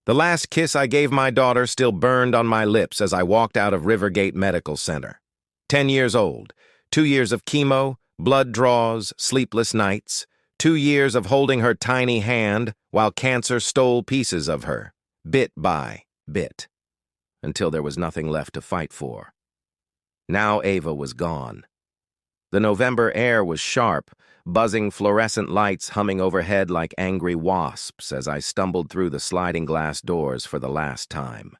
The last kiss I gave my daughter still burned on my lips as I walked out of Rivergate Medical Center. 10 years old, 2 years of chemo, blood draws, sleepless nights, 2 years of holding her tiny hand while cancer stole pieces of her, bit by bit, until there was nothing left to fight for. Now Ava was gone. The November air was sharp, buzzing fluorescent lights humming overhead like angry wasps as I stumbled through the sliding glass doors for the last time.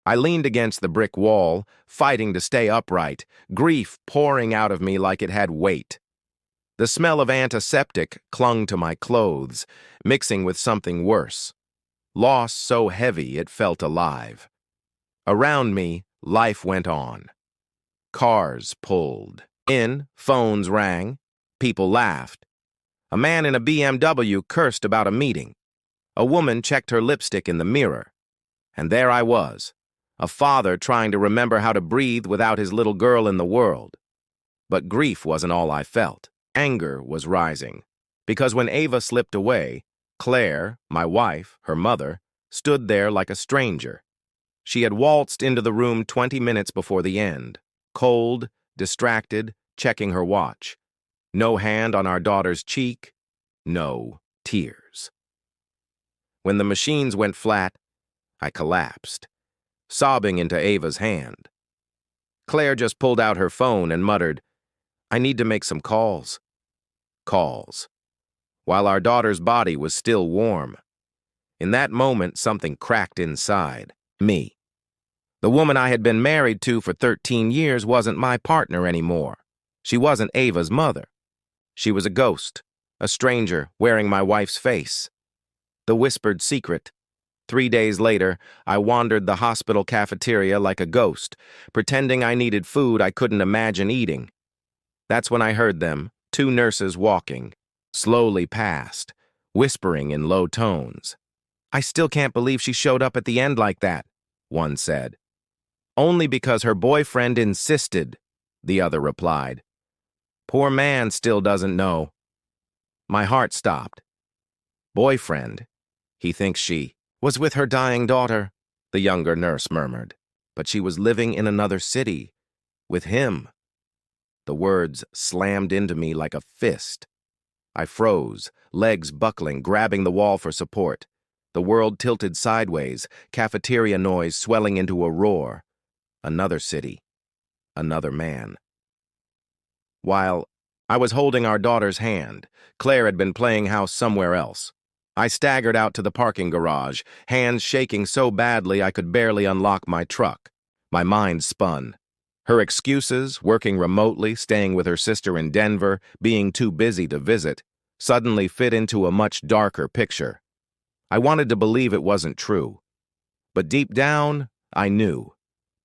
I leaned against the brick wall, fighting to stay upright, grief pouring out of me like it had weight. The smell of antiseptic clung to my clothes, mixing with something worse. Loss so heavy it felt alive. Around me, life went on. Cars pulled in, phones rang, people laughed. A man in a BMW cursed about a meeting. A woman checked her lipstick in the mirror. And there I was, a father trying to remember how to breathe without his little girl in the world. But grief wasn't all I felt. Anger was rising, because when Ava slipped away, Claire, my wife, her mother, stood there like a stranger. She had waltzed into the room 20 minutes before the end, cold, distracted, checking her watch. No hand on our daughter's cheek, no tears. When the machines went flat, I collapsed, sobbing into Ava's hand. Claire just pulled out her phone and muttered, "I need to make some calls." Calls. While our daughter's body was still warm. In that moment, something cracked inside me. The woman I had been married to for 13 years wasn't my partner anymore. She wasn't Ava's mother. She was a ghost, a stranger wearing my wife's face. The whispered secret. 3 days later, I wandered the hospital cafeteria like a ghost, pretending I needed food I couldn't imagine eating. That's when I heard them, 2 nurses walking, slowly past, whispering in low tones. "I still can't believe she showed up at the end like that," one said. "Only because her boyfriend insisted," the other replied. "Poor man still doesn't know." My heart stopped. "Boyfriend? He thinks she was with her dying daughter," the younger nurse murmured. "But she was living in another city, with him." The words slammed into me like a fist. I froze, legs buckling, grabbing the wall for support. The world tilted sideways, cafeteria noise swelling into a roar. Another city. Another man. While I was holding our daughter's hand, Claire had been playing house somewhere else. I staggered out to the parking garage, hands shaking so badly I could barely unlock my truck. My mind spun. Her excuses, working remotely, staying with her sister in Denver, being too busy to visit, suddenly fit into a much darker picture. I wanted to believe it wasn't true. But deep down, I knew.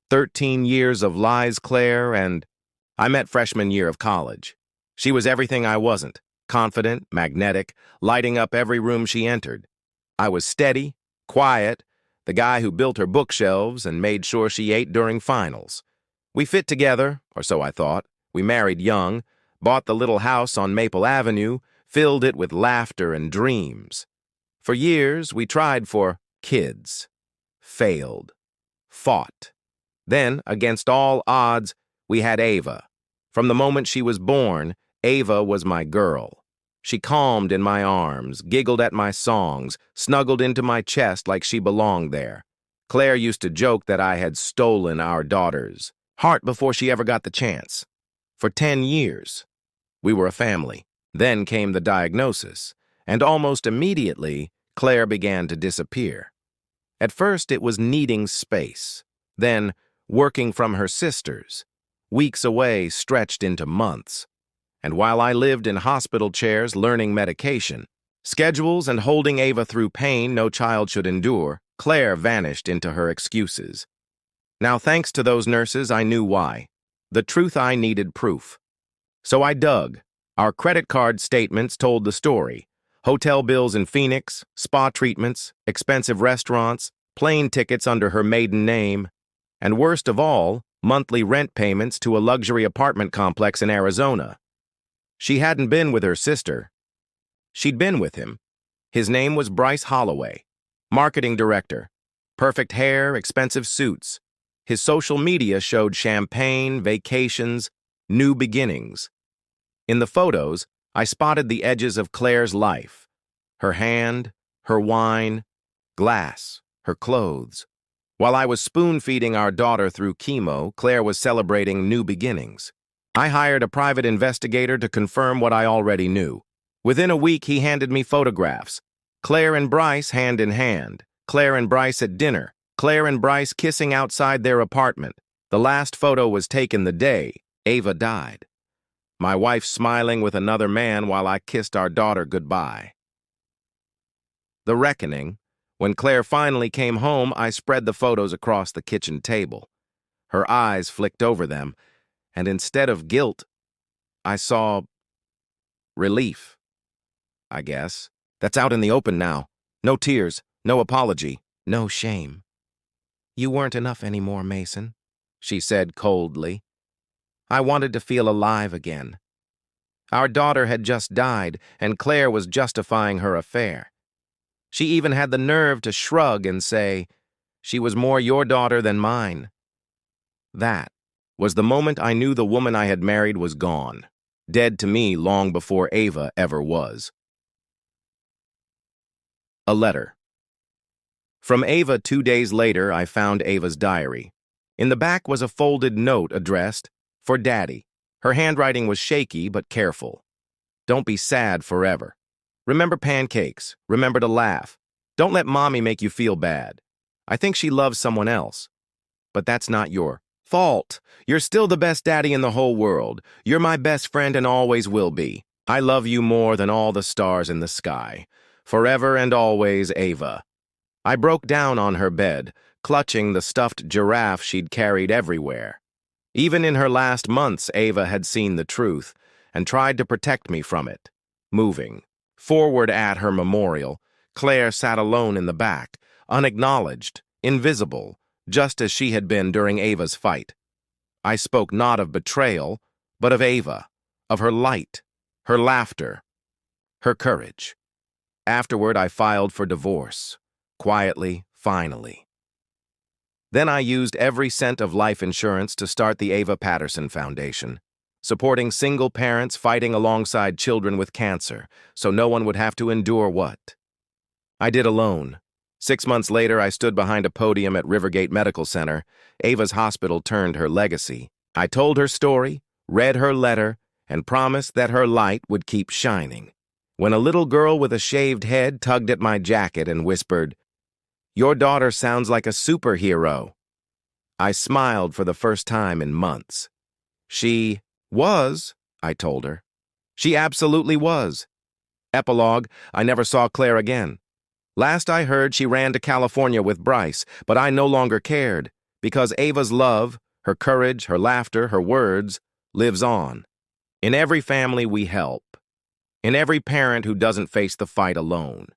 13 years of lies, Claire, and I met freshman year of college. She was everything I wasn't, confident, magnetic, lighting up every room she entered. I was steady, quiet, the guy who built her bookshelves and made sure she ate during finals. We fit together, or so I thought. We married young, bought the little house on Maple Avenue, filled it with laughter and dreams. For years, we tried for kids. Failed. Fought. Then, against all odds, we had Ava. From the moment she was born, Ava was my girl. She calmed in my arms, giggled at my songs, snuggled into my chest like she belonged there. Claire used to joke that I had stolen our daughter's heart before she ever got the chance. For 10 years, we were a family. Then came the diagnosis, and almost immediately, Claire began to disappear. At first, it was needing space. Then, working from her sisters. Weeks away stretched into months. And while I lived in hospital chairs learning medication, schedules and holding Ava through pain no child should endure, Claire vanished into her excuses. Now, thanks to those nurses, I knew why. The truth I needed proof. So I dug. Our credit card statements told the story. Hotel bills in Phoenix, spa treatments, expensive restaurants, plane tickets under her maiden name, and worst of all, monthly rent payments to a luxury apartment complex in Arizona. She hadn't been with her sister. She'd been with him. His name was Bryce Holloway. Marketing director. Perfect hair, expensive suits. His social media showed champagne, vacations, new beginnings. In the photos, I spotted the edges of Claire's life. Her hand, her wine, glass, her clothes. While I was spoon-feeding our daughter through chemo, Claire was celebrating new beginnings. I hired a private investigator to confirm what I already knew. Within a week, he handed me photographs. Claire and Bryce hand in hand. Claire and Bryce at dinner. Claire and Bryce kissing outside their apartment. The last photo was taken the day Ava died. My wife smiling with another man while I kissed our daughter goodbye. The reckoning. When Claire finally came home, I spread the photos across the kitchen table. Her eyes flicked over them, and instead of guilt, I saw relief, I guess. That's out in the open now. No tears, no apology, no shame. You weren't enough anymore, Mason, she said coldly. I wanted to feel alive again. Our daughter had just died, and Claire was justifying her affair. She even had the nerve to shrug and say, she was more your daughter than mine. That was the moment I knew the woman I had married was gone, dead to me long before Ava ever was. A letter. From Ava 2 days later, I found Ava's diary. In the back was a folded note addressed, "For Daddy." Her handwriting was shaky but careful. Don't be sad forever. Remember pancakes. Remember to laugh. Don't let Mommy make you feel bad. I think she loves someone else. But that's not your fault. You're still the best daddy in the whole world. You're my best friend and always will be. I love you more than all the stars in the sky. Forever and always, Ava. I broke down on her bed, clutching the stuffed giraffe she'd carried everywhere. Even in her last months, Ava had seen the truth and tried to protect me from it. Moving forward at her memorial, Claire sat alone in the back, unacknowledged, invisible, just as she had been during Ava's fight. I spoke not of betrayal, but of Ava, of her light, her laughter, her courage. Afterward, I filed for divorce, quietly, finally. Then I used every cent of life insurance to start the Ava Patterson Foundation, supporting single parents fighting alongside children with cancer, so no one would have to endure what I did alone. 6 months later, I stood behind a podium at Rivergate Medical Center. Ava's hospital turned her legacy. I told her story, read her letter, and promised that her light would keep shining. When a little girl with a shaved head tugged at my jacket and whispered, "Your daughter sounds like a superhero," I smiled for the first time in months. She was, I told her. She absolutely was. Epilogue, I never saw Claire again. Last I heard, she ran to California with Bryce, but I no longer cared, because Ava's love, her courage, her laughter, her words, lives on. In every family we help. In every parent who doesn't face the fight alone.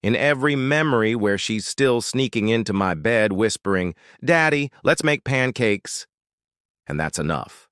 In every memory where she's still sneaking into my bed whispering, "Daddy, let's make pancakes." And that's enough.